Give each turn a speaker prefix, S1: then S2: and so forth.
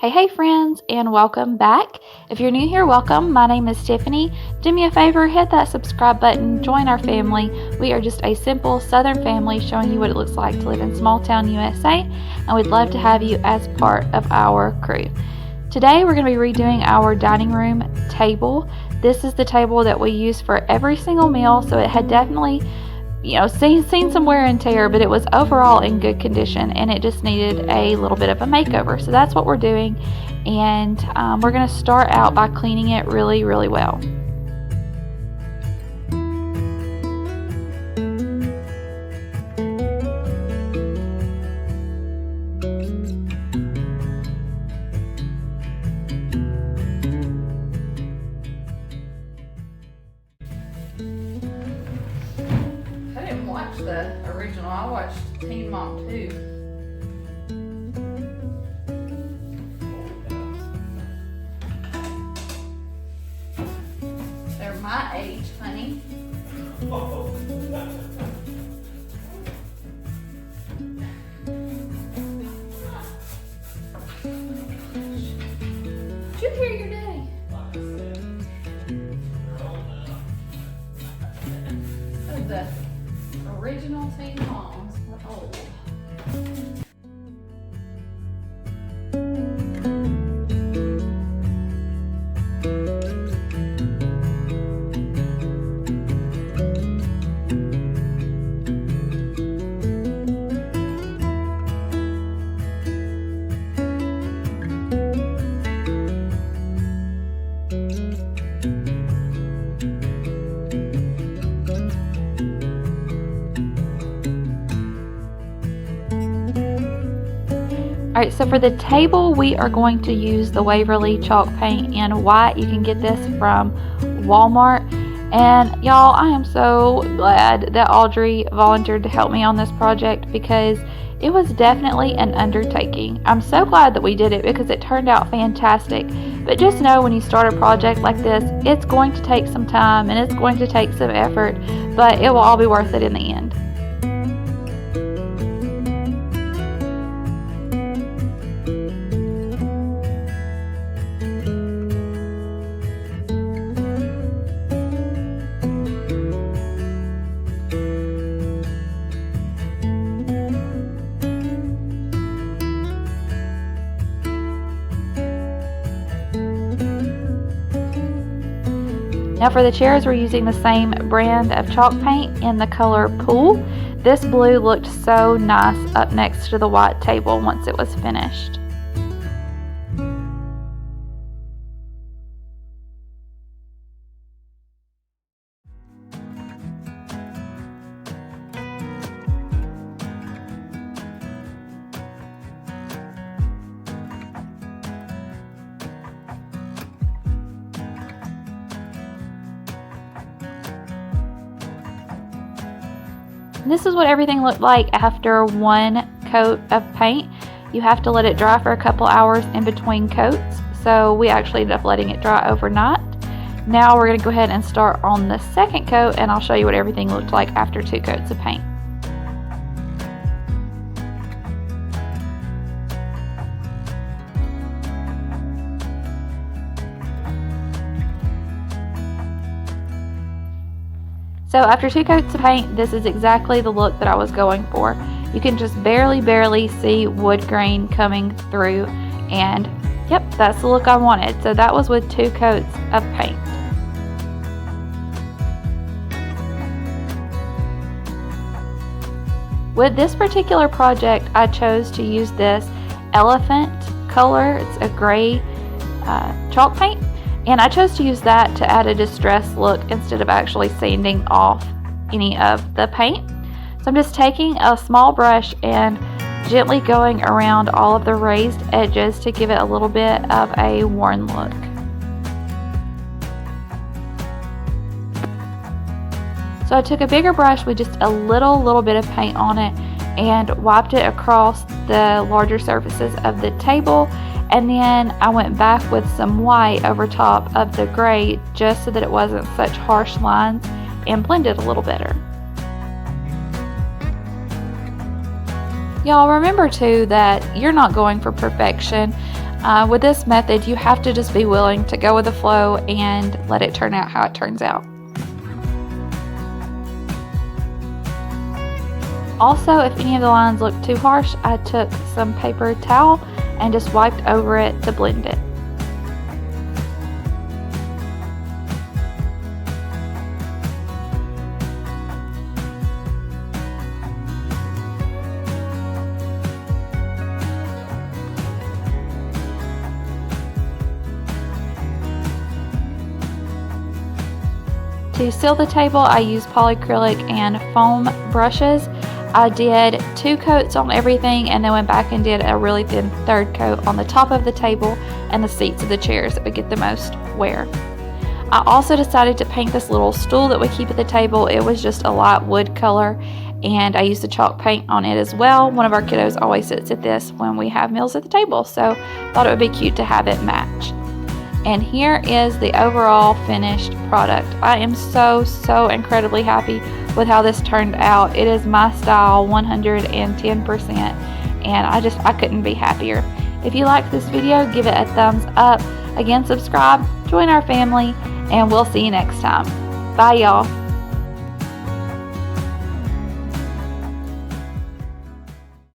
S1: Hey friends, and welcome back. If you're new here, welcome. My name is Tiffany. Do me a favor, hit that subscribe button, join our family. We are just a simple Southern family showing you what it looks like to live in small town USA, and we'd love to have you as part of our crew. Today we're going to be redoing our dining room table. This is the table that we use for every single meal, so it had definitely seen some wear and tear, but it was overall in good condition and it just needed a little bit of a makeover. So that's what we're doing, and we're going to start out by cleaning it really well.
S2: I didn't watch the original. I watched Teen Mom 2. They're my age, honey. Did you hear your daddy? Oh, the original Teen Moms were old.
S1: Alright, so for the table we are going to use the Waverly chalk paint in white. You can get this from Walmart. And y'all, I am so glad that Audrey volunteered to help me on this project because it was definitely an undertaking. I'm so glad that we did it because it turned out fantastic. But just know when you start a project like this, it's going to take some time and it's going to take some effort, but it will all be worth it in the end. Now for the chairs, we're using the same brand of chalk paint in the color Pool. This blue looked so nice up next to the white table once it was finished. This is what everything looked like after one coat of paint. You have to let it dry for a couple hours in between coats, so we actually ended up letting it dry overnight. Now we're going to go ahead and start on the second coat, and I'll show you what everything looked like after 2 coats of paint. So after 2 coats of paint, this is exactly the look that I was going for. You can just barely see wood grain coming through, and yep, that's the look I wanted. So that was with 2 coats of paint. With this particular project, I chose to use this elephant color. It's a gray chalk paint. And I chose to use that to add a distressed look instead of actually sanding off any of the paint. So I'm just taking a small brush and gently going around all of the raised edges to give it a little bit of a worn look. So I took a bigger brush with just a little bit of paint on it and wiped it across the larger surfaces of the table. And then I went back with some white over top of the gray just so that it wasn't such harsh lines and blended a little better. Y'all remember too that you're not going for perfection. With this method, you have to just be willing to go with the flow and let it turn out how it turns out. Also, if any of the lines look too harsh, I took some paper towel and just wiped over it to blend it. To seal the table, I used polyacrylic and foam brushes. I did 2 coats on everything and then went back and did a really thin 3rd coat on the top of the table and the seats of the chairs that would get the most wear. I also decided to paint this little stool that we keep at the table. It was just a light wood color, and I used the chalk paint on it as well. One of our kiddos always sits at this when we have meals at the table, so thought it would be cute to have it match. And here is the overall finished product. I am so incredibly happy with how this turned out. It is my style 110%, and I couldn't be happier. If you like this video, give it a thumbs up. Again, subscribe, join our family, and we'll see you next time. Bye, y'all.